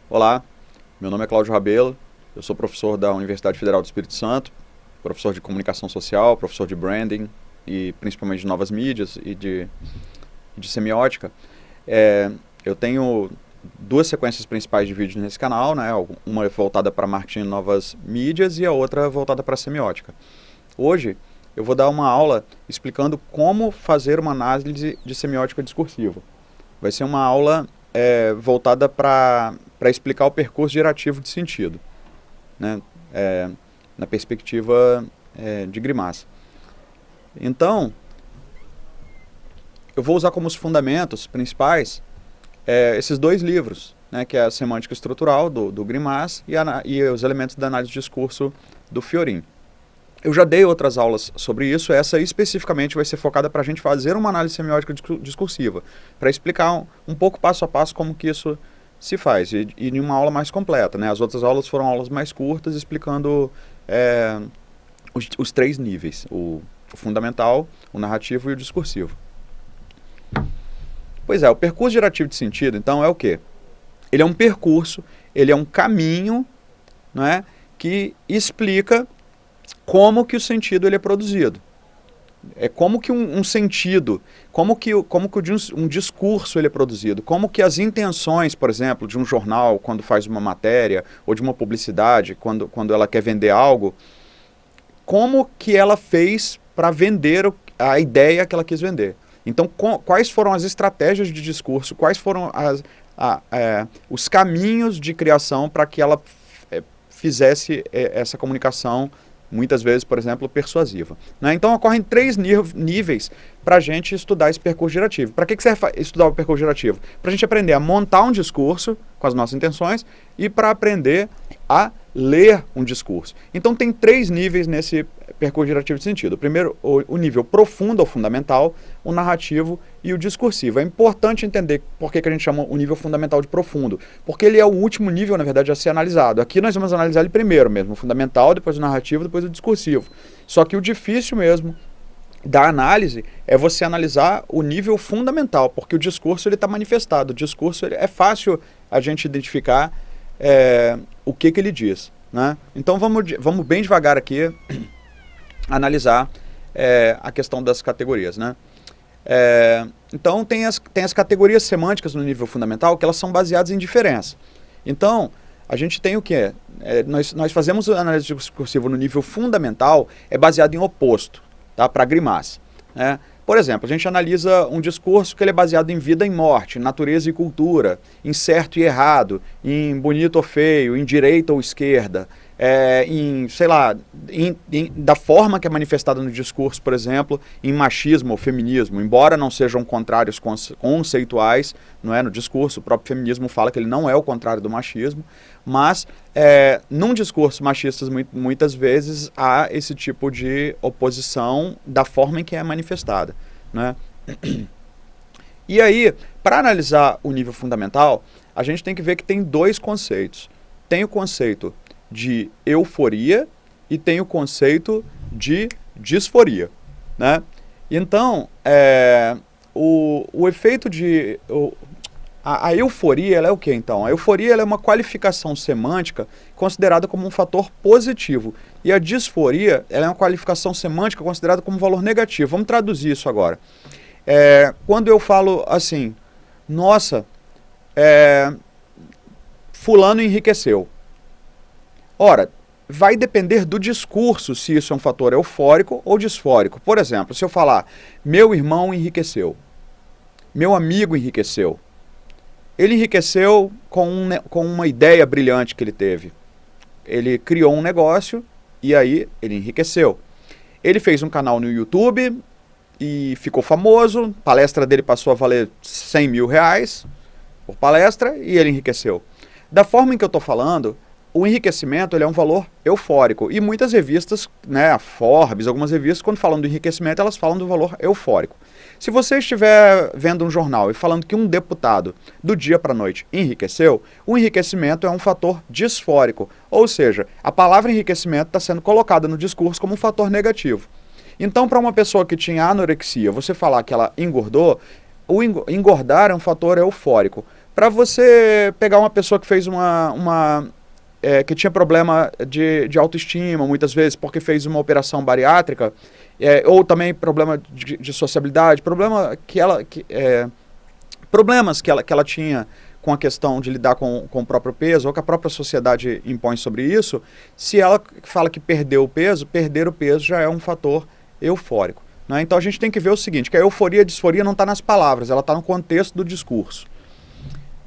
Olá, meu nome é Cláudio Rabelo, eu sou professor da Universidade Federal do Espírito Santo, professor de comunicação social, professor de branding e principalmente de novas mídias e de semiótica. Eu tenho duas sequências principais de vídeos nesse canal, né? Uma voltada para marketing e novas mídias e a outra voltada para semiótica. Hoje eu vou dar uma aula explicando como fazer uma análise de semiótica discursiva. Vai ser uma aula voltada para explicar o percurso gerativo de sentido, né? Na perspectiva de Grimás. Então, eu vou usar como os fundamentos principais esses dois livros, né, que é a Semântica Estrutural, do Grimás, e os elementos da análise de discurso, do Fiorin. Eu já dei outras aulas sobre isso, essa especificamente vai ser focada para a gente fazer uma análise semiótica discursiva, para explicar um pouco passo a passo como que isso se faz, e em uma aula mais completa, né? As outras aulas foram aulas mais curtas, explicando os três níveis, o fundamental, o narrativo e o discursivo. Pois é, o percurso gerativo de sentido, então, é o quê? Ele é um percurso, ele é um caminho, né, que explica como que o sentido ele é produzido. É como que um sentido, como que um discurso ele é produzido, como que as intenções, por exemplo, de um jornal quando faz uma matéria, ou de uma publicidade, quando ela quer vender algo, como que ela fez para vender a ideia que ela quis vender. Então, quais foram as estratégias de discurso, quais foram os caminhos de criação para que ela fizesse essa comunicação, muitas vezes, por exemplo, persuasiva, né? Então, ocorrem três níveis para a gente estudar esse percurso gerativo. Para que serve estudar o percurso gerativo? Para a gente aprender a montar um discurso com as nossas intenções e para aprender a ler um discurso. Então, tem três níveis nesse percurso gerativo de sentido. O primeiro, o nível profundo ou fundamental, o narrativo e o discursivo. É importante entender por que a gente chama o nível fundamental de profundo, porque ele é o último nível, na verdade, a ser analisado. Aqui nós vamos analisar ele primeiro mesmo, o fundamental, depois o narrativo, depois o discursivo. Só que o difícil mesmo da análise é você analisar o nível fundamental, porque o discurso ele está manifestado. O discurso é fácil a gente identificar o que ele diz, né? Então vamos bem devagar aqui analisar a questão das categorias, né? Então tem as categorias semânticas no nível fundamental que elas são baseadas em diferença. Então a gente tem o que? Nós fazemos a análise discursiva no nível fundamental, é baseado em oposto, tá? Para Grimás, né? Por exemplo, a gente analisa um discurso que ele é baseado em vida e morte, natureza e cultura, em certo e errado, em bonito ou feio, em direita ou esquerda, em, sei lá, da forma que é manifestada no discurso, por exemplo, em machismo ou feminismo, embora não sejam contrários conceituais, não é, no discurso, o próprio feminismo fala que ele não é o contrário do machismo, mas num discurso machista muitas vezes há esse tipo de oposição da forma em que é manifestada, né? E aí, para analisar o nível fundamental, a gente tem que ver que tem dois conceitos. Tem o conceito de euforia e tem o conceito de disforia, né? Então, o efeito de... A euforia, ela é o que então? A euforia ela é uma qualificação semântica considerada como um fator positivo. E a disforia ela é uma qualificação semântica considerada como um valor negativo. Vamos traduzir isso agora. Quando eu falo assim, nossa, fulano enriqueceu. Ora, vai depender do discurso se isso é um fator eufórico ou disfórico. Por exemplo, se eu falar, meu irmão enriqueceu, meu amigo enriqueceu, ele enriqueceu com uma ideia brilhante que ele teve. Ele criou um negócio e aí ele enriqueceu. Ele fez um canal no YouTube e ficou famoso, a palestra dele passou a valer 100 mil reais por palestra e ele enriqueceu. Da forma em que eu estou falando, o enriquecimento ele é um valor eufórico. E muitas revistas, né, a Forbes, algumas revistas, quando falam do enriquecimento, elas falam do valor eufórico. Se você estiver vendo um jornal e falando que um deputado, do dia para a noite, enriqueceu, o enriquecimento é um fator disfórico. Ou seja, a palavra enriquecimento está sendo colocada no discurso como um fator negativo. Então, para uma pessoa que tinha anorexia, você falar que ela engordou, o engordar é um fator eufórico. para você pegar uma pessoa que fez que tinha problema de autoestima, muitas vezes, porque fez uma operação bariátrica, ou também problema de sociabilidade, problemas que ela tinha com a questão de lidar com o próprio peso, ou que a própria sociedade impõe sobre isso, se ela fala que perdeu o peso, perder o peso já é um fator eufórico. Né? Então a gente tem que ver o seguinte, que a euforia e a disforia não está nas palavras, ela está no contexto do discurso.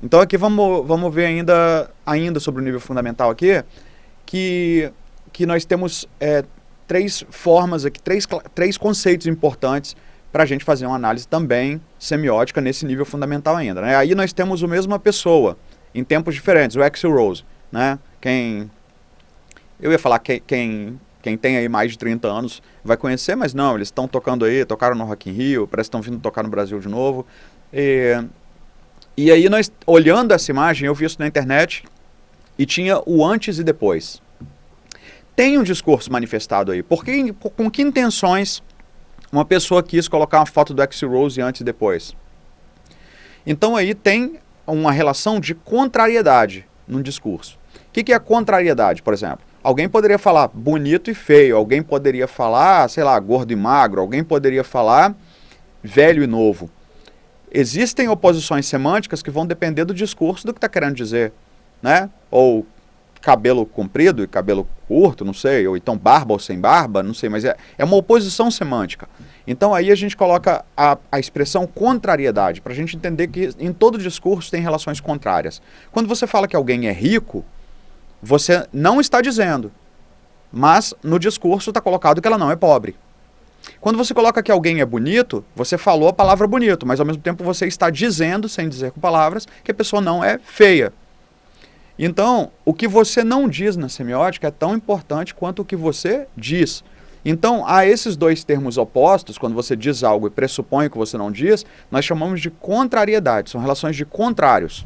Então aqui vamos ver ainda sobre o nível fundamental aqui, que nós temos três formas aqui, três conceitos importantes para a gente fazer uma análise também semiótica nesse nível fundamental ainda. Né? Aí nós temos a mesma pessoa, em tempos diferentes, o Axl Rose. Né? Eu ia falar quem tem aí mais de 30 anos vai conhecer, mas não, eles estão tocando aí, tocaram no Rock in Rio, parece que estão vindo tocar no Brasil de novo. E aí nós, olhando essa imagem, eu vi isso na internet, e tinha o antes e depois. Tem um discurso manifestado aí, com que intenções uma pessoa quis colocar uma foto do Axl Rose antes e depois? Então aí tem uma relação de contrariedade no discurso. O que é a contrariedade, por exemplo? Alguém poderia falar bonito e feio, alguém poderia falar, sei lá, gordo e magro, alguém poderia falar velho e novo. Existem oposições semânticas que vão depender do discurso do que está querendo dizer, né? Ou cabelo comprido e cabelo curto, não sei, ou então barba ou sem barba, não sei, mas é uma oposição semântica. Então aí a gente coloca a expressão contrariedade, para a gente entender que em todo discurso tem relações contrárias. Quando você fala que alguém é rico, você não está dizendo, mas no discurso está colocado que ela não é pobre. Quando você coloca que alguém é bonito, você falou a palavra bonito, mas ao mesmo tempo você está dizendo, sem dizer com palavras, que a pessoa não é feia. Então, o que você não diz na semiótica é tão importante quanto o que você diz. Então, há esses dois termos opostos, quando você diz algo e pressupõe o que você não diz, nós chamamos de contrariedade, são relações de contrários.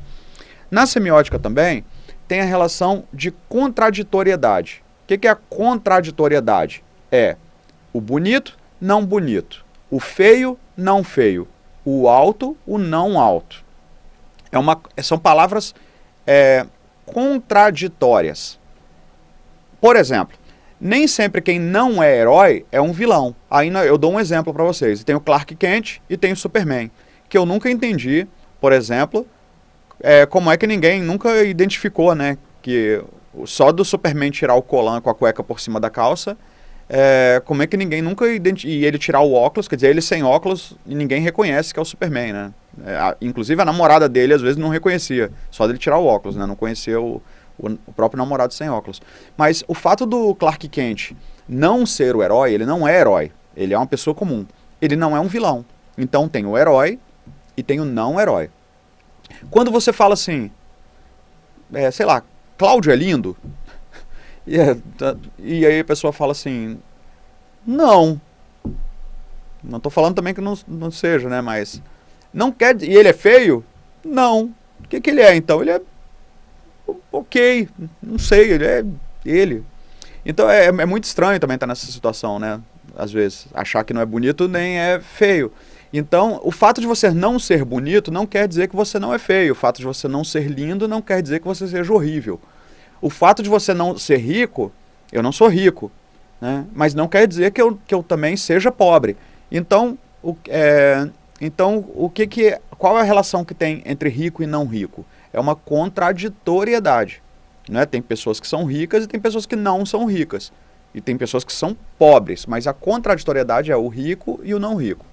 Na semiótica também, tem a relação de contraditoriedade. O que é a contraditoriedade? É o bonito, não bonito. O feio, não feio. O alto, o não alto. São palavras contraditórias. Por exemplo, nem sempre quem não é herói é um vilão. Aí eu dou um exemplo para vocês. Tem o Clark Kent e tem o Superman. Que eu nunca entendi, por exemplo, como é que ninguém nunca identificou, né? Que só do Superman tirar o colã com a cueca por cima da calça, como é que ninguém nunca identificou, e ele tirar o óculos, quer dizer, ele sem óculos, e ninguém reconhece que é o Superman, né? Inclusive a namorada dele às vezes não reconhecia, só dele tirar o óculos, né? Não conhecia o próprio namorado sem óculos. Mas o fato do Clark Kent não ser o herói, ele não é herói, ele é uma pessoa comum, ele não é um vilão. Então tem o herói e tem o não herói. Quando você fala assim, sei lá, Cláudio é lindo, e aí a pessoa fala assim, não estou falando também que não seja, né, mas não quer, e ele é feio? Não. O que ele é então? Ele é ok, não sei, ele é ele. Então é muito estranho também estar nessa situação, né, às vezes, achar que não é bonito nem é feio. Então, o fato de você não ser bonito não quer dizer que você não é feio. O fato de você não ser lindo não quer dizer que você seja horrível. O fato de você não ser rico, eu não sou rico, né? Mas não quer dizer que eu também seja pobre. Então, qual é a relação que tem entre rico e não rico? É uma contraditoriedade. Né? Tem pessoas que são ricas e tem pessoas que não são ricas. E tem pessoas que são pobres, mas a contraditoriedade é o rico e o não rico.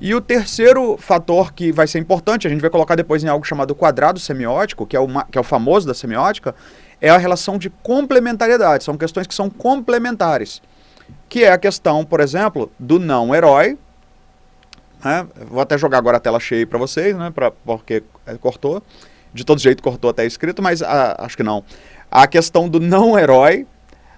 E o terceiro fator que vai ser importante, a gente vai colocar depois em algo chamado quadrado semiótico, que é o famoso da semiótica, é a relação de complementariedade. São questões que são complementares. Que é a questão, por exemplo, do não herói. Né? Vou até jogar agora a tela cheia para vocês, né? Porque cortou. De todo jeito cortou até escrito, mas acho que não. A questão do não herói,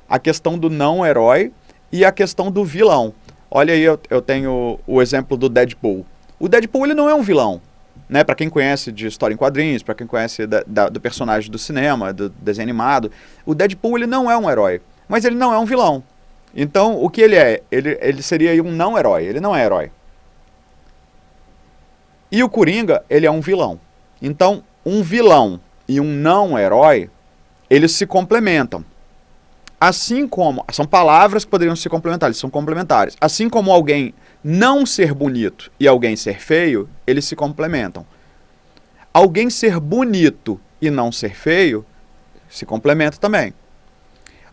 a questão do não herói e a questão do vilão. Olha aí, eu tenho o exemplo do Deadpool. O Deadpool ele não é um vilão, né? Para quem conhece de história em quadrinhos, para quem conhece do personagem do cinema, do desenho animado, o Deadpool ele não é um herói, mas ele não é um vilão. Então, o que ele é? Ele seria um não herói, ele não é herói. E o Coringa, ele é um vilão. Então, um vilão e um não-herói, eles se complementam. Assim como... São palavras que poderiam se complementar, eles são complementares. Assim como alguém não ser bonito e alguém ser feio, eles se complementam. Alguém ser bonito e não ser feio, se complementa também.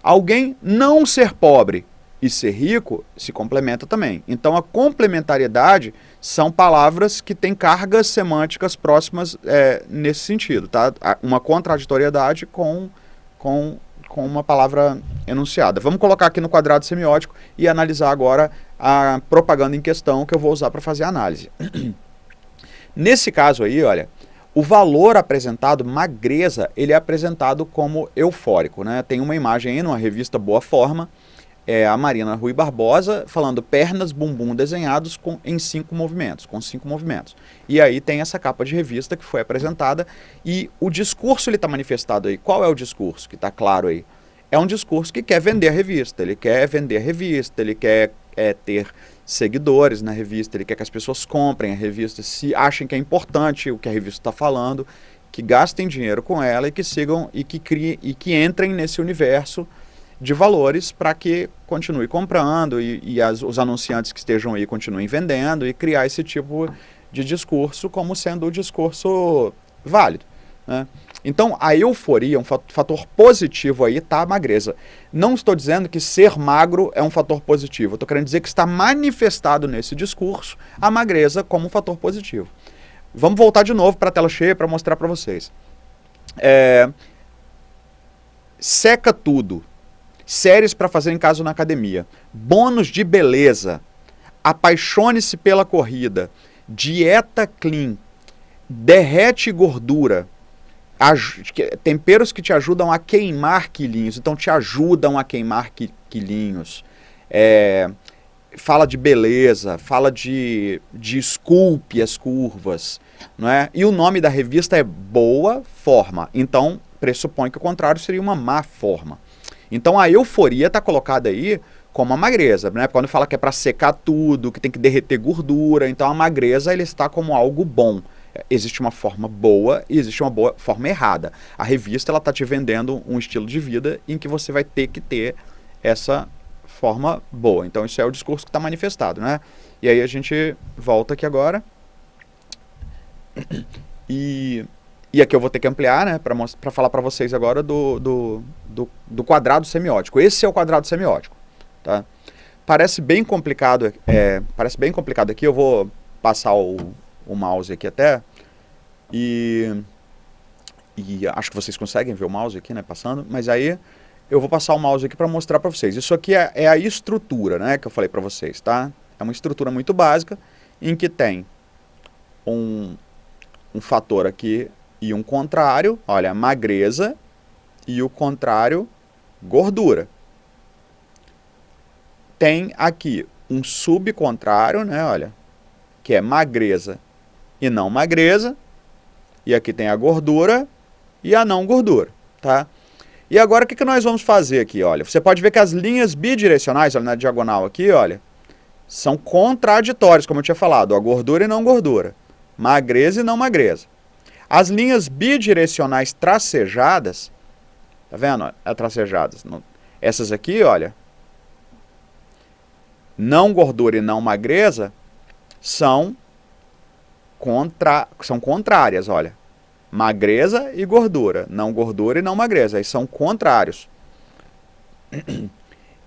Alguém não ser pobre e ser rico, se complementa também. Então a complementariedade são palavras que têm cargas semânticas próximas nesse sentido, tá? Uma contraditoriedade com uma palavra enunciada. Vamos colocar aqui no quadrado semiótico e analisar agora a propaganda em questão que eu vou usar para fazer a análise. Nesse caso aí, olha, o valor apresentado, magreza, ele é apresentado como eufórico, né? Tem uma imagem aí numa revista Boa Forma, a Marina Rui Barbosa falando pernas, bumbum desenhados em 5 movimentos, com 5 movimentos. E aí tem essa capa de revista que foi apresentada e o discurso ele está manifestado aí. Qual é o discurso que está claro aí? É um discurso que quer vender a revista, ele quer vender a revista, ele quer ter seguidores na revista, ele quer que as pessoas comprem a revista, se achem que é importante o que a revista está falando, que gastem dinheiro com ela e que sigam e que criem e que entrem nesse universo de valores para que continue comprando e os anunciantes que estejam aí continuem vendendo e criar esse tipo de discurso como sendo o discurso válido, né? Então a euforia, um fator positivo aí está a magreza. Não estou dizendo que ser magro é um fator positivo, estou querendo dizer que está manifestado nesse discurso a magreza como um fator positivo. Vamos voltar de novo para a tela cheia para mostrar para vocês. Seca tudo. Séries para fazer em casa ou na academia, bônus de beleza, apaixone-se pela corrida, dieta clean, derrete gordura, temperos que te ajudam a queimar quilinhos, então te ajudam a queimar quilinhos, fala de beleza, fala de esculpe as curvas, não é? E o nome da revista é Boa Forma, então pressupõe que o contrário seria uma má forma. Então a euforia está colocada aí como a magreza, né? Quando fala que é para secar tudo, que tem que derreter gordura, então a magreza ele está como algo bom. Existe uma forma boa e existe uma forma errada. A revista ela está te vendendo um estilo de vida em que você vai ter que ter essa forma boa. Então isso é o discurso que está manifestado, né? E aí a gente volta aqui agora. E aqui eu vou ter que ampliar, né, para falar para vocês agora do quadrado semiótico. Esse é o quadrado semiótico, tá? Parece bem complicado, aqui. Eu vou passar o mouse aqui até e acho que vocês conseguem ver o mouse aqui, né, passando. Mas aí eu vou passar o mouse aqui para mostrar para vocês. Isso aqui é a estrutura, né, que eu falei para vocês, tá? É uma estrutura muito básica em que tem um fator aqui e um contrário, olha, magreza, e o contrário, gordura. Tem aqui um subcontrário, né, olha, que é magreza e não magreza, e aqui tem a gordura e a não gordura, tá? E agora o que nós vamos fazer aqui, olha, você pode ver que as linhas bidirecionais, olha, na diagonal aqui, olha, são contraditórias, como eu tinha falado, a gordura e não gordura, magreza e não magreza. As linhas bidirecionais tracejadas, tá vendo? Tracejadas. Essas aqui, olha, não gordura e não magreza, são contrárias, olha. Magreza e gordura, não gordura e não magreza, aí são contrários.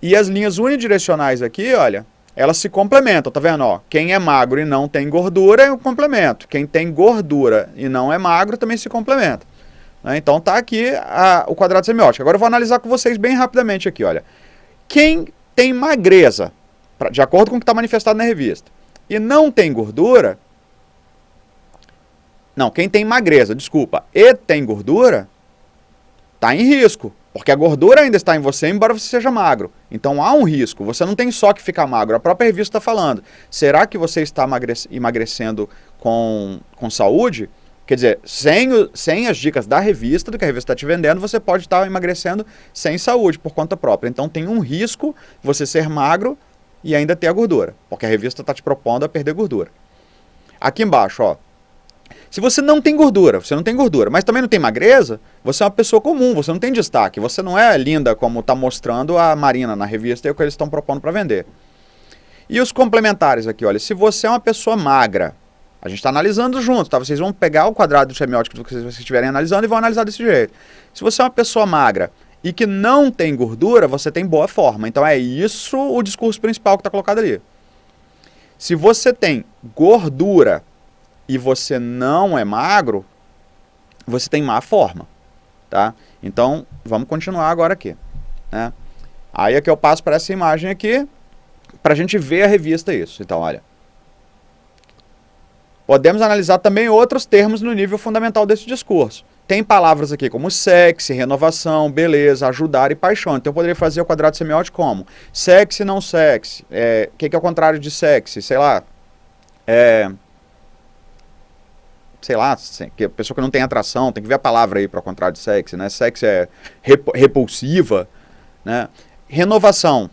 E as linhas unidirecionais aqui, olha, elas se complementam, tá vendo? Ó, quem é magro e não tem gordura é um complemento. Quem tem gordura e não é magro também se complementa. Né? Então tá aqui o quadrado semiótico. Agora eu vou analisar com vocês bem rapidamente aqui, olha. Quem tem magreza, de acordo com o que está manifestado na revista, e não tem gordura... Não, quem tem magreza, desculpa, e tem gordura, está em risco. Porque a gordura ainda está em você, embora você seja magro. Então há um risco. Você não tem só que ficar magro. A própria revista está falando. Será que você está emagrecendo com saúde? Quer dizer, sem as dicas da revista, do que a revista está te vendendo, você pode estar emagrecendo sem saúde, por conta própria. Então tem um risco você ser magro e ainda ter a gordura. Porque a revista está te propondo a perder gordura. Aqui embaixo, ó. Se você não tem gordura, mas também não tem magreza, você é uma pessoa comum, você não tem destaque, você não é linda como está mostrando a Marina na revista e o que eles estão propondo para vender. E os complementares aqui, olha, se você é uma pessoa magra, a gente está analisando junto, tá? Vocês vão pegar o quadrado semiótico que vocês estiverem analisando e vão analisar desse jeito. Se você é uma pessoa magra e que não tem gordura, você tem boa forma. Então é isso o discurso principal que está colocado ali. Se você tem gordura e você não é magro, você tem má forma, tá? Então, vamos continuar agora aqui, né? Aí é que eu passo para essa imagem aqui, para a gente ver a revista isso. Então, olha. Podemos analisar também outros termos no nível fundamental desse discurso. Tem palavras aqui como sexy, renovação, beleza, ajudar e paixão. Então eu poderia fazer o quadrado semiótico como sexy, não sexy. O que é o contrário de sexy? Sei lá. Sei lá, que a pessoa que não tem atração, tem que ver a palavra aí para o contrário de sexy, né? Sexy é repulsiva, né? Renovação.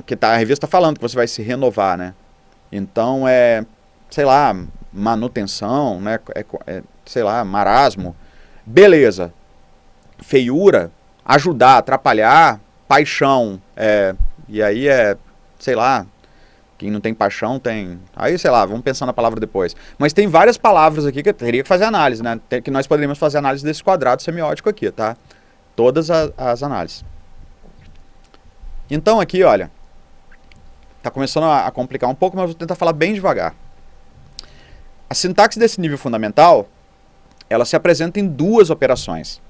Que a revista está falando que você vai se renovar, né? Então sei lá, manutenção, né? Sei lá, marasmo. Beleza. Feiura, ajudar, atrapalhar, paixão. E aí sei lá, quem não tem paixão tem... Aí, sei lá, vamos pensar na palavra depois. Mas tem várias palavras aqui que eu teria que fazer análise, né? Que nós poderíamos fazer análise desse quadrado semiótico aqui, tá? Todas as análises. Então aqui, olha, tá começando a complicar um pouco, mas eu vou tentar falar bem devagar. A sintaxe desse nível fundamental, ela se apresenta em duas operações.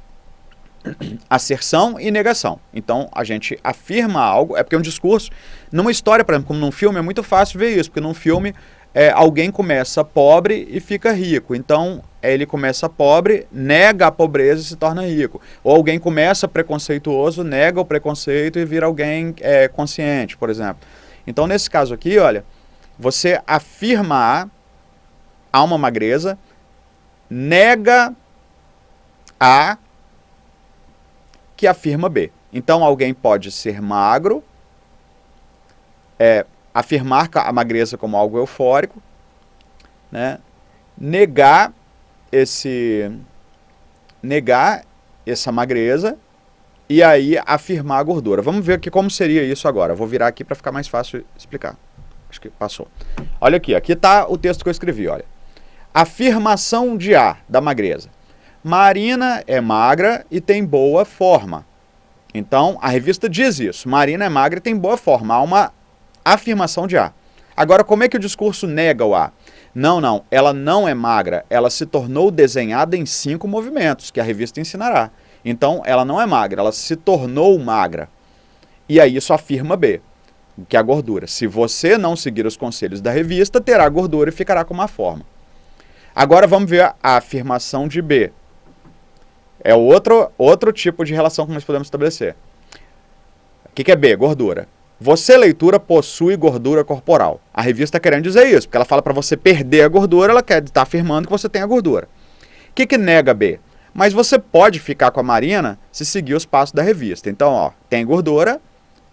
Asserção e negação. Então, a gente afirma algo, porque é um discurso. Numa história, por exemplo, como num filme, é muito fácil ver isso, porque num filme alguém começa pobre e fica rico. Então, ele começa pobre, nega a pobreza e se torna rico. Ou alguém começa preconceituoso, nega o preconceito e vira alguém consciente, por exemplo. Então, nesse caso aqui, olha, você afirma A uma magreza, nega A que afirma B. Então, alguém pode ser magro, afirmar a magreza como algo eufórico, né? negar essa magreza e aí afirmar a gordura. Vamos ver aqui como seria isso agora. Eu vou virar aqui para ficar mais fácil explicar. Acho que passou. Olha aqui está o texto que eu escrevi, olha. Afirmação de A, da magreza. Marina é magra e tem boa forma. Então, a revista diz isso. Marina é magra e tem boa forma. Há uma afirmação de A. Agora, como é que o discurso nega o A? Não, ela não é magra. Ela se tornou desenhada em 5 movimentos, que a revista ensinará. Então, ela não é magra, ela se tornou magra. E aí isso afirma B, que é a gordura. Se você não seguir os conselhos da revista, terá gordura e ficará com má forma. Agora vamos ver a afirmação de B. É outro tipo de relação que nós podemos estabelecer. O que é B? Gordura. Você, leitura, possui gordura corporal. A revista está querendo dizer isso, porque ela fala para você perder a gordura, ela quer estar afirmando que você tem a gordura. O que nega B? Mas você pode ficar com a Marina se seguir os passos da revista. Então, ó, tem gordura,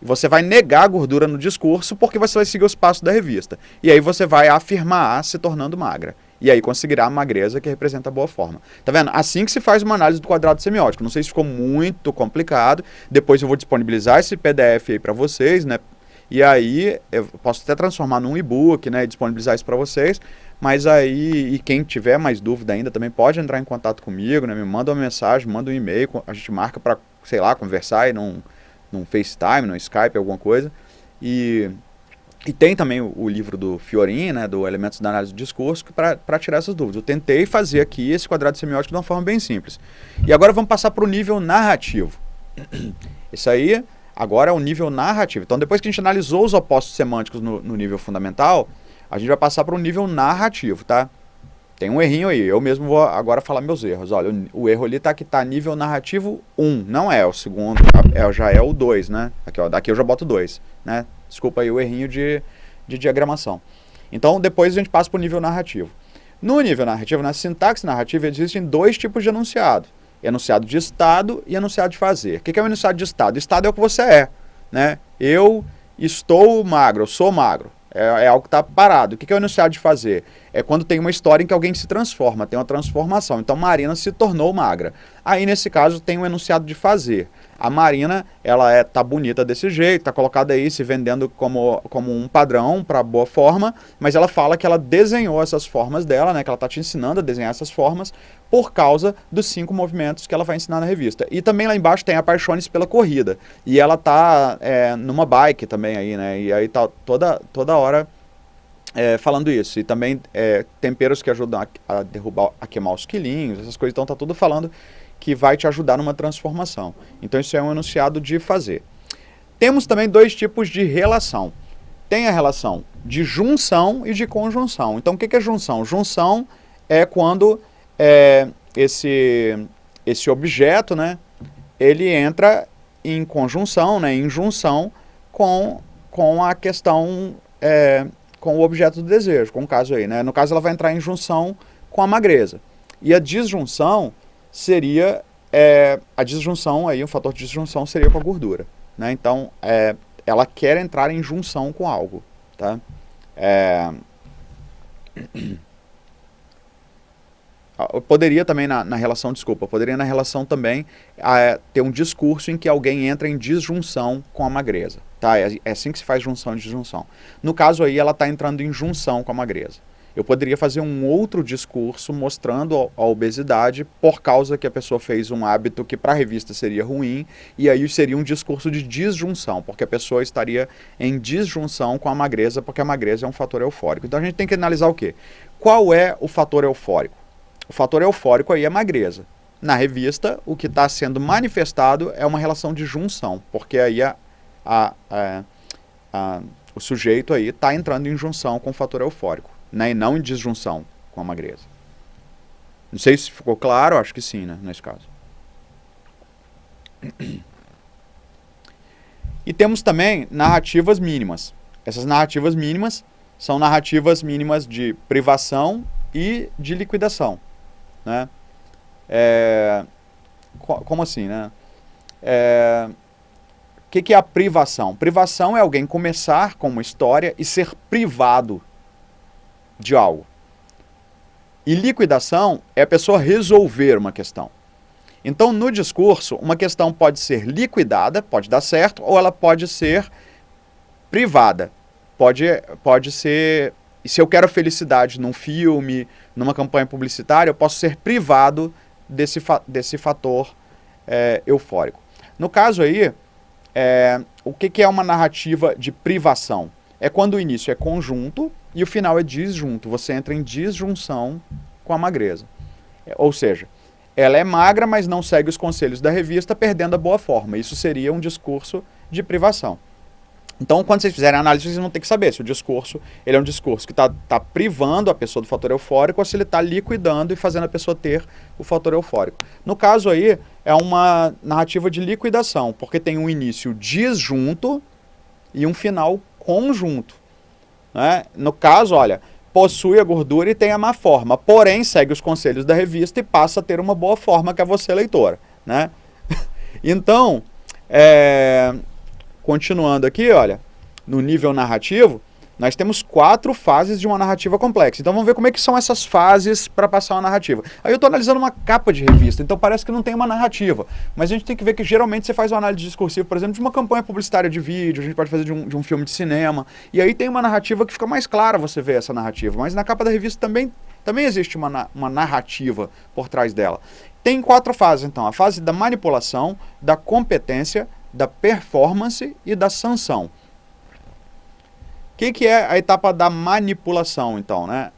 você vai negar a gordura no discurso porque você vai seguir os passos da revista. E aí você vai afirmar A se tornando magra. E aí conseguirá a magreza que representa a boa forma. Tá vendo? Assim que se faz uma análise do quadrado semiótico. Não sei se ficou muito complicado. Depois eu vou disponibilizar esse PDF aí para vocês, né? E aí eu posso até transformar num e-book, né? E disponibilizar isso para vocês. Mas aí, e quem tiver mais dúvida ainda também pode entrar em contato comigo, né? Me manda uma mensagem, manda um e-mail, a gente marca para, sei lá, conversar aí num FaceTime, num Skype, alguma coisa. E tem também o livro do Fiorin, né, do Elementos da Análise do Discurso, para tirar essas dúvidas. Eu tentei fazer aqui esse quadrado semiótico de uma forma bem simples. E agora vamos passar para o nível narrativo. Isso aí agora é o nível narrativo. Então, depois que a gente analisou os opostos semânticos no nível fundamental, a gente vai passar para o nível narrativo, tá? Tem um errinho aí, eu mesmo vou agora falar meus erros. Olha, o erro ali tá que tá nível narrativo 1, não é o segundo, já é o 2, né? Aqui, ó, daqui eu já boto 2, né? Desculpa aí o errinho de diagramação. Então, depois a gente passa para o nível narrativo. No nível narrativo, na sintaxe narrativa, existem 2 tipos de enunciado. Enunciado de estado e enunciado de fazer. O que é o enunciado de estado? Estado é o que você é, né? Eu estou magro, eu sou magro. É algo que está parado. O que é o enunciado de fazer? É quando tem uma história em que alguém se transforma, tem uma transformação. Então, Marina se tornou magra. Aí, nesse caso, tem um enunciado de fazer. A Marina, ela tá bonita desse jeito, tá colocada aí se vendendo como um padrão para boa forma, mas ela fala que ela desenhou essas formas dela, né, que ela tá te ensinando a desenhar essas formas por causa dos 5 movimentos que ela vai ensinar na revista. E também lá embaixo tem apaixone-se pela corrida. E ela tá numa bike também aí, né, e aí tá toda hora falando isso. E também temperos que ajudam a derrubar, a queimar os quilinhos, essas coisas, então tá tudo falando que vai te ajudar numa transformação. Então isso é um enunciado de fazer. Temos também 2 tipos de relação. Tem a relação de junção e de conjunção. Então o que é junção? Junção é quando esse objeto, né, ele entra em conjunção, né, em junção com a questão, com o objeto do desejo, com o caso aí, né? No caso ela vai entrar em junção com a magreza. E a disjunção seria, a disjunção aí, um fator de disjunção seria com a gordura, né? Então, ela quer entrar em junção com algo, tá? Eu poderia também na relação, poderia na relação também ter um discurso em que alguém entra em disjunção com a magreza, tá? É assim que se faz junção e disjunção. No caso aí, ela está entrando em junção com a magreza. Eu poderia fazer um outro discurso mostrando a obesidade por causa que a pessoa fez um hábito que para a revista seria ruim, e aí seria um discurso de disjunção, porque a pessoa estaria em disjunção com a magreza, porque a magreza é um fator eufórico. Então a gente tem que analisar o quê? Qual é o fator eufórico? O fator eufórico aí é magreza. Na revista, o que está sendo manifestado é uma relação de junção, porque aí o sujeito aí está entrando em junção com o fator eufórico, né, e não em disjunção com a magreza. Não sei se ficou claro, acho que sim, né, nesse caso. E temos também narrativas mínimas. Essas narrativas mínimas são narrativas mínimas de privação e de liquidação, né? Como assim, né? O que é a privação? Privação é alguém começar com uma história e ser privado de algo. E liquidação é a pessoa resolver uma questão. Então, no discurso, uma questão pode ser liquidada, pode dar certo, ou ela pode ser privada. Pode ser... Se eu quero felicidade num filme, numa campanha publicitária, eu posso ser privado desse fator eufórico. No caso aí, o que é uma narrativa de privação? É quando o início é conjunto e o final é disjunto. Você entra em disjunção com a magreza. Ou seja, ela é magra, mas não segue os conselhos da revista, perdendo a boa forma. Isso seria um discurso de privação. Então, quando vocês fizerem a análise, vocês vão ter que saber se o discurso ele é um discurso que está privando a pessoa do fator eufórico ou se ele está liquidando e fazendo a pessoa ter o fator eufórico. No caso aí, é uma narrativa de liquidação, porque tem um início disjunto e um final conjunto, né? No caso, olha, possui a gordura e tem a má forma, porém segue os conselhos da revista e passa a ter uma boa forma, que é você, leitora, né? Então, continuando aqui, olha, no nível narrativo, nós temos 4 fases de uma narrativa complexa. Então vamos ver como é que são essas fases para passar uma narrativa. Aí eu estou analisando uma capa de revista, então parece que não tem uma narrativa. Mas a gente tem que ver que geralmente você faz uma análise discursiva, por exemplo, de uma campanha publicitária de vídeo, a gente pode fazer de um filme de cinema, e aí tem uma narrativa que fica mais clara você ver essa narrativa. Mas na capa da revista também existe uma narrativa por trás dela. Tem 4 fases, então. A fase da manipulação, da competência, da performance e da sanção. O que é a etapa da manipulação, então, né?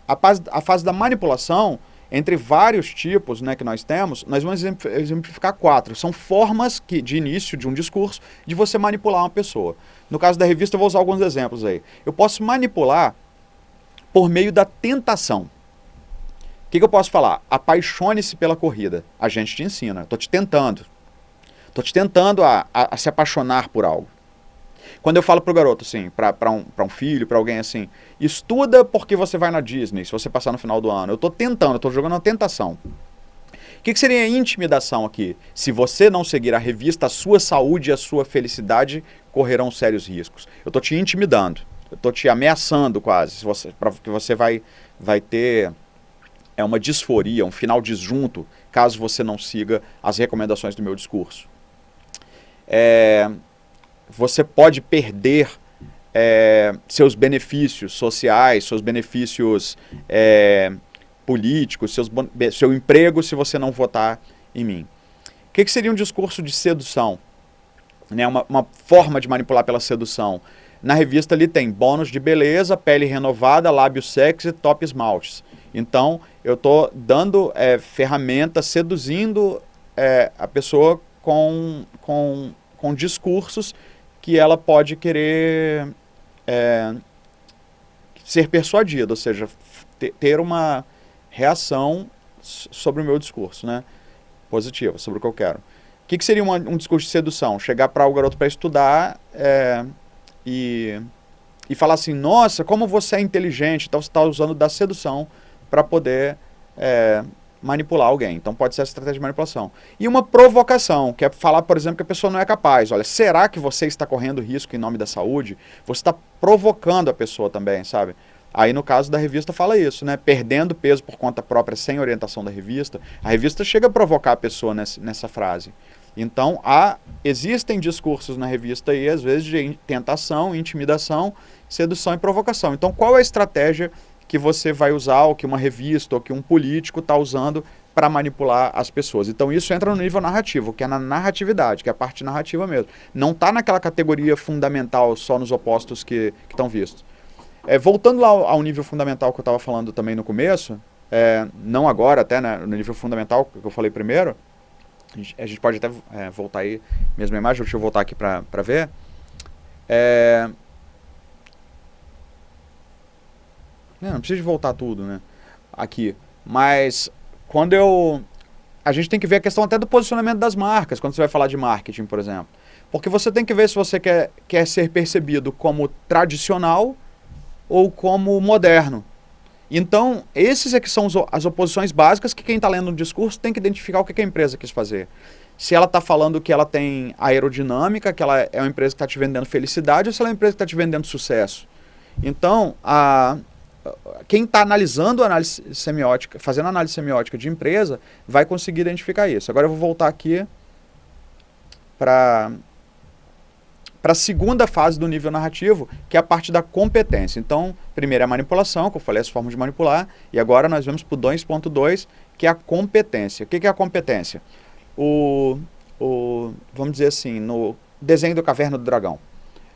A fase da manipulação, entre vários tipos, né, que nós temos, nós vamos exemplificar 4. São formas de início de um discurso de você manipular uma pessoa. No caso da revista, eu vou usar alguns exemplos aí. Eu posso manipular por meio da tentação. O que eu posso falar? Apaixone-se pela corrida. A gente te ensina. Estou te tentando. Estou te tentando a se apaixonar por algo. Quando eu falo pro garoto, assim, para um filho, para alguém assim, estuda porque você vai na Disney, se você passar no final do ano. Eu estou tentando, eu estou jogando uma tentação. O que seria intimidação aqui? Se você não seguir a revista, a sua saúde e a sua felicidade correrão sérios riscos. Eu estou te intimidando. eu estou te ameaçando quase, que você vai ter uma disforia, um final disjunto, caso você não siga as recomendações do meu discurso. Você pode perder seus benefícios sociais, seus benefícios políticos, seu emprego se você não votar em mim. O que seria um discurso de sedução? Né? Uma forma de manipular pela sedução. Na revista ali tem bônus de beleza, pele renovada, lábios sexy, top esmaltes. Então, eu estou dando ferramentas, seduzindo a pessoa com discursos que ela pode querer ser persuadida, ou seja, ter uma reação sobre o meu discurso, né? Positiva, sobre o que eu quero. O que seria um discurso de sedução? Chegar para o garoto para estudar e falar assim, nossa, como você é inteligente, então você está usando da sedução para poder manipular alguém. Então pode ser essa estratégia de manipulação. E uma provocação, que é falar, por exemplo, que a pessoa não é capaz. Olha, será que você está correndo risco em nome da saúde? Você está provocando a pessoa também, sabe? Aí no caso da revista fala isso, né? Perdendo peso por conta própria sem orientação da revista. A revista chega a provocar a pessoa nessa frase. Então existem discursos na revista aí, às vezes, de tentação, intimidação, sedução e provocação. Então qual é a estratégia que você vai usar, ou que uma revista, ou que um político está usando para manipular as pessoas? Então isso entra no nível narrativo, que é na narratividade, que é a parte narrativa mesmo. Não está naquela categoria fundamental só nos opostos que estão vistos. Voltando lá ao nível fundamental que eu estava falando também no começo, não agora até, né, no nível fundamental que eu falei primeiro, a gente pode até voltar aí, mesma imagem, deixa eu voltar aqui para ver. Não precisa de voltar tudo, né, aqui, mas a gente tem que ver a questão até do posicionamento das marcas, quando você vai falar de marketing, por exemplo. Porque você tem que ver se você quer ser percebido como tradicional ou como moderno. Então, esses aqui são as oposições básicas que quem está lendo o discurso tem que identificar o que a empresa quis fazer. Se ela está falando que ela tem aerodinâmica, que ela é uma empresa que está te vendendo felicidade, ou se ela é uma empresa que está te vendendo sucesso. Então, quem está analisando a análise semiótica, fazendo análise semiótica de empresa, vai conseguir identificar isso. Agora eu vou voltar aqui para a segunda fase do nível narrativo, que é a parte da competência. Então, primeiro é a manipulação, que eu falei, as formas de manipular, e agora nós vamos para o 2.2, que é a competência. O que é a competência? Vamos dizer assim, no desenho do Caverna do Dragão.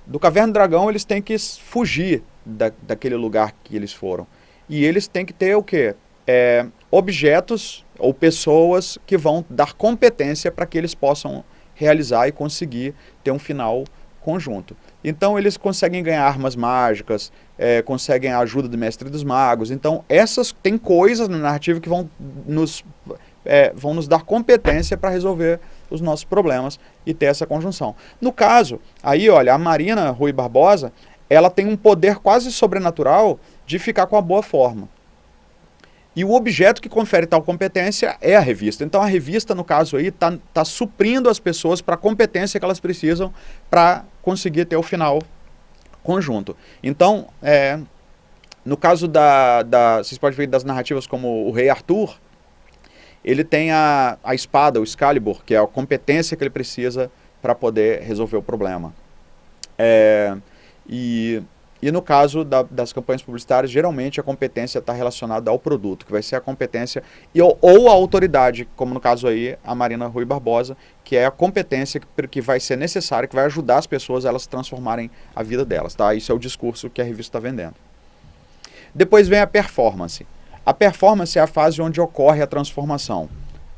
Do Caverna do Dragão, eles têm que fugir daquele lugar que eles foram. E eles têm que ter o quê? Objetos ou pessoas que vão dar competência para que eles possam realizar e conseguir ter um final conjunto. Então eles conseguem ganhar armas mágicas, conseguem a ajuda do Mestre dos Magos. Então tem coisas no narrativo que vão nos dar competência para resolver os nossos problemas e ter essa conjunção. No caso, aí olha, a Marina Rui Barbosa, ela tem um poder quase sobrenatural de ficar com a boa forma. E o objeto que confere tal competência é a revista. Então a revista, no caso aí, tá suprindo as pessoas para a competência que elas precisam para conseguir ter o final conjunto. Então, no caso vocês podem ver das narrativas como o Rei Arthur, ele tem a espada, o Excalibur, que é a competência que ele precisa para poder resolver o problema. E no caso das campanhas publicitárias, geralmente a competência está relacionada ao produto, que vai ser a competência ou a autoridade, como no caso aí a Marina Rui Barbosa, que é a competência que vai ser necessária, que vai ajudar as pessoas a elas transformarem a vida delas. Tá? Isso é o discurso que a revista está vendendo. Depois vem a performance. A performance é a fase onde ocorre a transformação,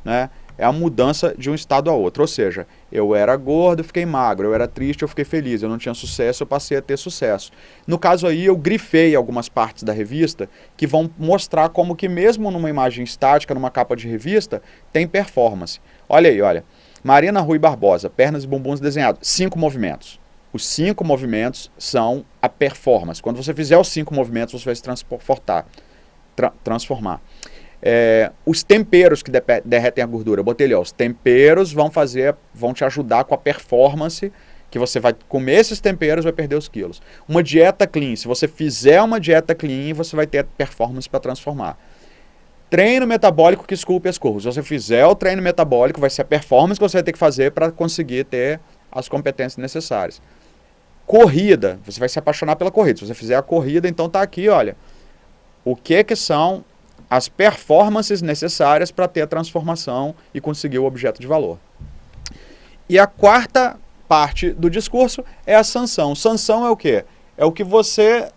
né? É a mudança de um estado a outro, ou seja, eu era gordo, eu fiquei magro, eu era triste, eu fiquei feliz, eu não tinha sucesso, eu passei a ter sucesso. No caso aí, eu grifei algumas partes da revista que vão mostrar como que mesmo numa imagem estática, numa capa de revista, tem performance. Olha aí, olha, Marina Rui Barbosa, pernas e bumbuns desenhados, 5 movimentos. Os 5 movimentos são a performance. Quando você fizer os 5 movimentos, você vai se transformar. Os temperos que derretem a gordura, eu botei ali, ó, os temperos vão te ajudar com a performance que você vai comer esses temperos, vai perder os quilos. Uma dieta clean, se você fizer uma dieta clean, você vai ter performance para transformar. Treino metabólico que esculpe as curvas. Se você fizer o treino metabólico, vai ser a performance que você vai ter que fazer para conseguir ter as competências necessárias. Corrida, você vai se apaixonar pela corrida. Se você fizer a corrida, então tá aqui, olha, o que são as performances necessárias para ter a transformação e conseguir o objeto de valor. E a quarta parte do discurso é a sanção. Sanção é o quê? É o que você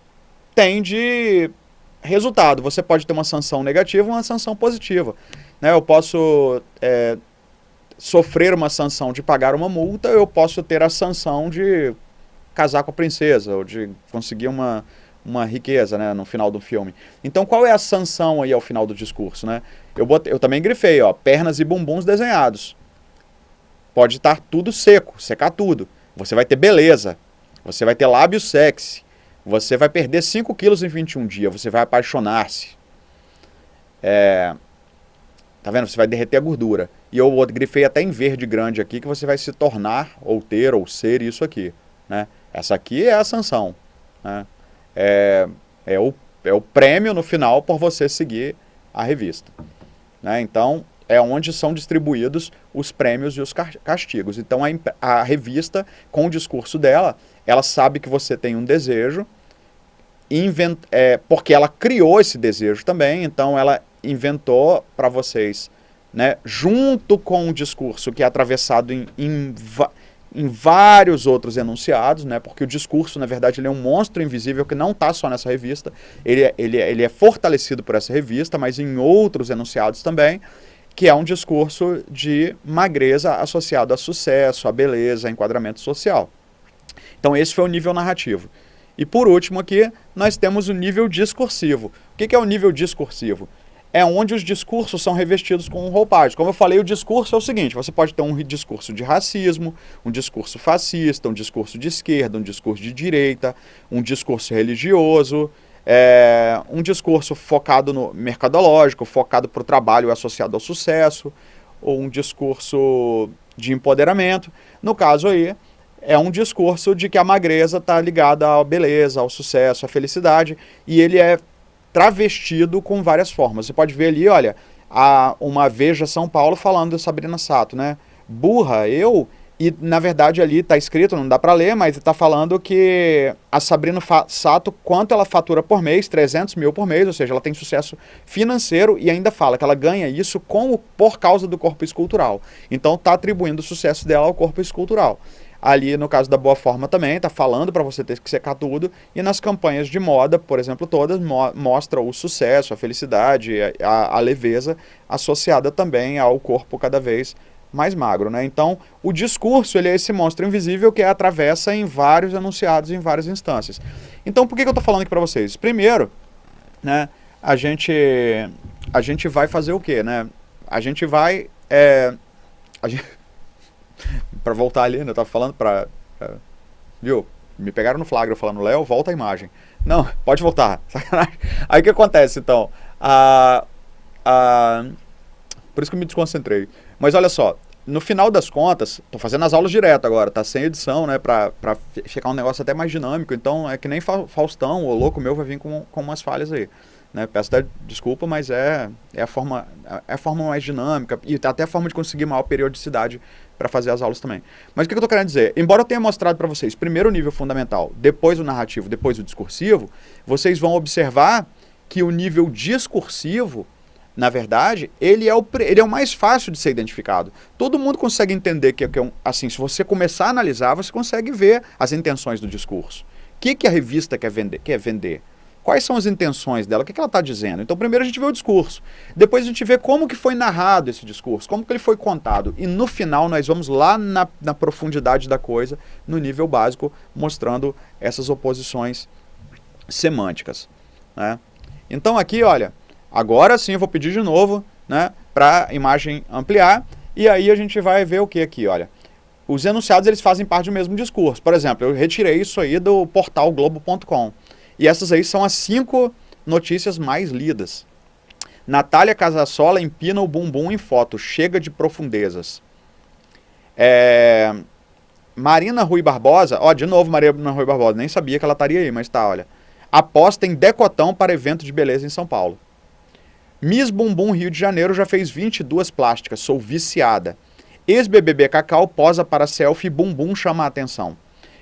tem de resultado. Você pode ter uma sanção negativa ou uma sanção positiva. Né? Eu posso sofrer uma sanção de pagar uma multa, eu posso ter a sanção de casar com a princesa, ou de conseguir uma riqueza, né, no final do filme. Então, qual é a sanção aí ao final do discurso? Né? Eu também grifei, ó, pernas e bumbuns desenhados. Pode estar tudo seco, secar tudo. Você vai ter beleza, você vai ter lábio sexy, você vai perder 5 quilos em 21 dias, você vai apaixonar-se. Tá vendo? Você vai derreter a gordura. E eu grifei até em verde grande aqui, que você vai se tornar, ou ter, ou ser isso aqui. Né? Essa aqui é a sanção. Né? É o prêmio no final por você seguir a revista. Né? Então, é onde são distribuídos os prêmios e os castigos. Então, a revista, com o discurso dela, ela sabe que você tem um desejo, porque ela criou esse desejo também, então ela inventou para vocês, né, junto com o discurso que é atravessado em vários outros enunciados, né, porque o discurso, na verdade, ele é um monstro invisível que não está só nessa revista, ele é fortalecido por essa revista, mas em outros enunciados também, que é um discurso de magreza associado a sucesso, a beleza, a enquadramento social. Então esse foi o nível narrativo. E por último aqui, nós temos o nível discursivo. O que é o nível discursivo? É onde os discursos são revestidos com roupagem. Como eu falei, o discurso é o seguinte, você pode ter um discurso de racismo, um discurso fascista, um discurso de esquerda, um discurso de direita, um discurso religioso, um discurso focado no mercadológico, focado para o trabalho associado ao sucesso, ou um discurso de empoderamento. No caso aí, é um discurso de que a magreza está ligada à beleza, ao sucesso, à felicidade, e ele é travestido com várias formas. Você pode ver ali, olha, uma Veja São Paulo falando de Sabrina Sato, né? Burra, e na verdade ali está escrito, não dá para ler, mas está falando que a Sabrina Sato, quanto ela fatura por mês, 300 mil por mês, ou seja, ela tem sucesso financeiro e ainda fala que ela ganha isso por causa do corpo escultural. Então está atribuindo o sucesso dela ao corpo escultural. Ali, no caso da Boa Forma também, está falando para você ter que secar tudo. E nas campanhas de moda, por exemplo, todas, mostra o sucesso, a felicidade, a leveza associada também ao corpo cada vez mais magro. Né? Então, o discurso ele é esse monstro invisível que atravessa em vários enunciados, em várias instâncias. Então, por que eu estou falando aqui para vocês? Primeiro, né, a gente vai fazer o quê? Né? A gente vai... Para voltar ali, né? Eu tava falando viu? Me pegaram no flagra falando, Léo, volta a imagem. Não, pode voltar. Sacanagem. Aí o que acontece, então? Por isso que eu me desconcentrei. Mas olha só, no final das contas, tô fazendo as aulas direto agora, tá sem edição, né? Pra ficar um negócio até mais dinâmico. Então é que nem Faustão, o louco meu vai vir com umas falhas aí. Né? Peço desculpa, mas é a forma mais dinâmica e até a forma de conseguir maior periodicidade para fazer as aulas também. Mas o que eu estou querendo dizer? Embora eu tenha mostrado para vocês primeiro o nível fundamental, depois o narrativo, depois o discursivo, vocês vão observar que o nível discursivo, na verdade, ele é o mais fácil de ser identificado. Todo mundo consegue entender que assim, se você começar a analisar, você consegue ver as intenções do discurso. O que a revista quer vender? Quais são as intenções dela? O que ela está dizendo? Então, primeiro a gente vê o discurso. Depois a gente vê como que foi narrado esse discurso, como que ele foi contado. E no final nós vamos lá na profundidade da coisa, no nível básico, mostrando essas oposições semânticas. Né? Então aqui, olha, agora sim eu vou pedir de novo, né, para a imagem ampliar. E aí a gente vai ver o que aqui, olha. Os enunciados eles fazem parte do mesmo discurso. Por exemplo, eu retirei isso aí do portal globo.com. E essas aí são as 5 notícias mais lidas. Natália Casasola empina o bumbum em foto. Chega de profundezas. Marina Rui Barbosa, ó, de novo Marina Rui Barbosa, nem sabia que ela estaria aí, mas tá, olha. Aposta em decotão para evento de beleza em São Paulo. Miss Bumbum Rio de Janeiro já fez 22 plásticas, sou viciada. Ex-BBB Cacau posa para selfie e bumbum chama a atenção.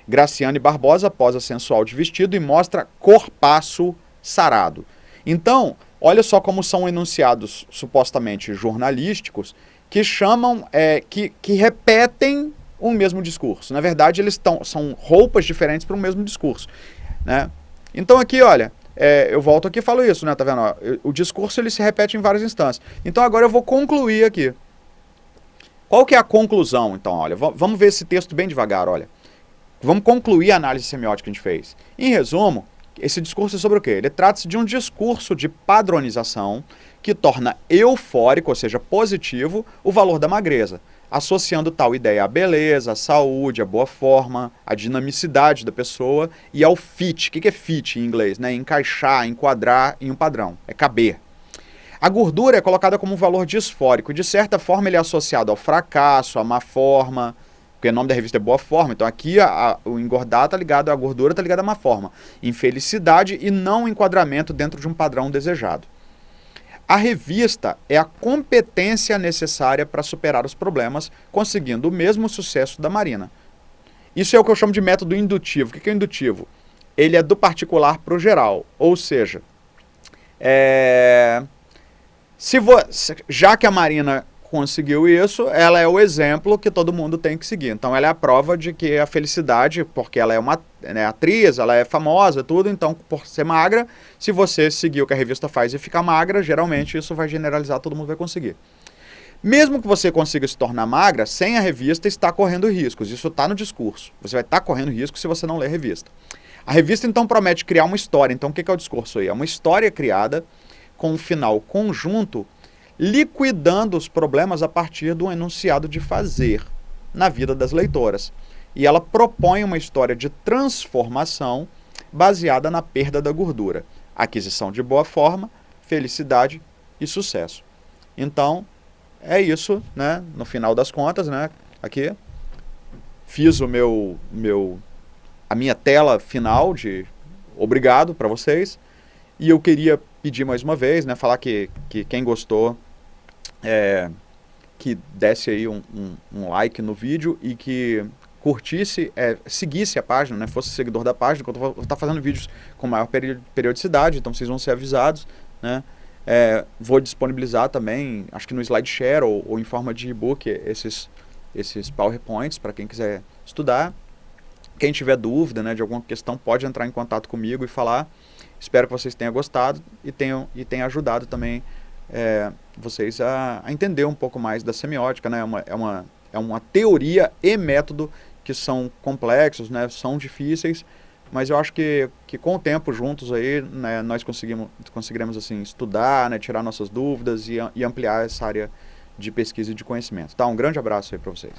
Graciane Barbosa posa sensual de vestido e mostra corpaço sarado. Então, olha só como são enunciados supostamente jornalísticos que chamam, que repetem o mesmo discurso. Na verdade, são roupas diferentes para o mesmo discurso, né? Então aqui, olha, eu volto aqui e falo isso, né? Tá vendo? Ó, o discurso ele se repete em várias instâncias. Então agora eu vou concluir aqui. Qual que é a conclusão? Então, olha, vamos ver esse texto bem devagar, olha. Vamos concluir a análise semiótica que a gente fez. Em resumo, esse discurso é sobre o quê? Ele trata-se de um discurso de padronização que torna eufórico, ou seja, positivo, o valor da magreza, associando tal ideia à beleza, à saúde, à boa forma, à dinamicidade da pessoa e ao fit. O que é fit em inglês? Né? Encaixar, enquadrar em um padrão, é caber. A gordura é colocada como um valor disfórico. De certa forma, ele é associado ao fracasso, à má forma, porque o nome da revista é Boa Forma. Então aqui o engordar está ligado, a gordura está ligada à má forma. Infelicidade e não enquadramento dentro de um padrão desejado. A revista é a competência necessária para superar os problemas, conseguindo o mesmo sucesso da Marina. Isso é o que eu chamo de método indutivo. O que é indutivo? Ele é do particular para o geral. Ou seja, já que a Marina conseguiu isso, ela é o exemplo que todo mundo tem que seguir. Então ela é a prova de que a felicidade, porque ela é uma atriz, ela é famosa, tudo, então por ser magra, se você seguir o que a revista faz e ficar magra, geralmente isso vai generalizar, todo mundo vai conseguir. Mesmo que você consiga se tornar magra, sem a revista está correndo riscos, isso está no discurso. Você vai estar correndo riscos se você não ler a revista. A revista então promete criar uma história, então o que é o discurso aí? É uma história criada com um final conjunto, liquidando os problemas a partir do enunciado de fazer na vida das leitoras. E ela propõe uma história de transformação baseada na perda da gordura, aquisição de boa forma, felicidade e sucesso. Então, é isso, né? No final das contas, né? Aqui, fiz a minha tela final de obrigado para vocês. E eu queria pedir mais uma vez, né? Falar que quem gostou, que desse aí um like no vídeo e que curtisse, seguisse a página, né, fosse seguidor da página, que eu vou estar fazendo vídeos com maior periodicidade, então vocês vão ser avisados, né? Vou disponibilizar também, acho que no SlideShare ou em forma de e-book, esses PowerPoints para quem quiser estudar. Quem tiver dúvida, né, de alguma questão pode entrar em contato comigo e falar. Espero que vocês tenham gostado e tenha ajudado também vocês a entender um pouco mais da semiótica, né? É uma teoria e método que são complexos, né? São difíceis, mas eu acho que com o tempo juntos aí, né, nós conseguiremos assim, estudar, né, tirar nossas dúvidas e ampliar essa área de pesquisa e de conhecimento. Tá? Um grande abraço aí para vocês.